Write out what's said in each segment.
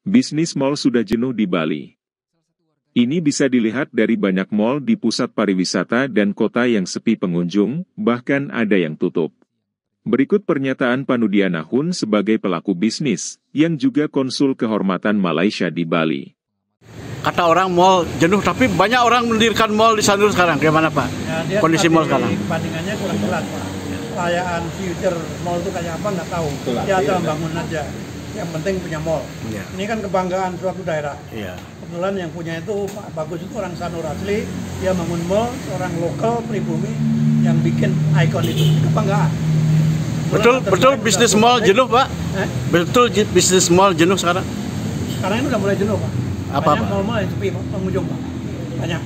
Bisnis mal sudah jenuh di Bali. Ini bisa dilihat dari banyak mal di pusat pariwisata dan kota yang sepi pengunjung, bahkan ada yang tutup. Berikut pernyataan Panudiana Hun sebagai pelaku bisnis, yang juga konsul kehormatan Malaysia di Bali. Kata orang mal jenuh, tapi banyak orang mendirikan mal di Sanur sekarang. Gimana Pak? Ya, Kondisi mal sekarang? Bandingannya kurang jelas Pak. Perayaan future mall itu kayak apa nggak tahu. Dia asal bangun aja. Yang penting punya mall. Ya. Ini kan kebanggaan suatu daerah. Iya. Kebetulan yang punya itu Pak Bagus itu orang Sanur asli. Dia bangun mall, seorang lokal pribumi yang bikin ikon itu. Kebanggaan. Betul bisnis mall jenuh Pak? Betul bisnis mall jenuh sekarang? Sekarang ini udah mulai jenuh Pak. Apa banyak Pak? mall-mall yang sepi pengunjung Pak. Banyak.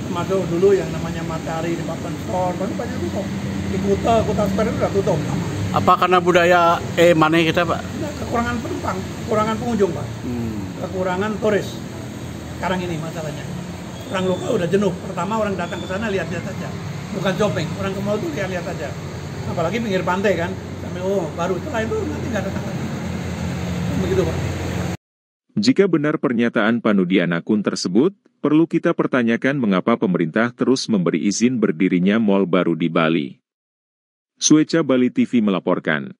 Termasuk dulu yang namanya Matahari di Papan Store, banyak tutup. Di Kuta Square itu udah tutup. Apa karena budaya money kita Pak? Nah, kekurangan penumpang, kekurangan pengunjung Pak. Kekurangan turis. Sekarang ini masalahnya. Orang lokal udah jenuh. Pertama orang datang ke sana lihat-lihat saja. Bukan shopping, orang ke mall itu lihat-lihat saja. Apalagi pinggir pantai kan. Sampai baru setelah itu nanti nggak datang lagi. Begitu Pak. Jika benar pernyataan Panudiana Kun tersebut, perlu kita pertanyakan mengapa pemerintah terus memberi izin berdirinya mal baru di Bali. Sueca Bali TV melaporkan.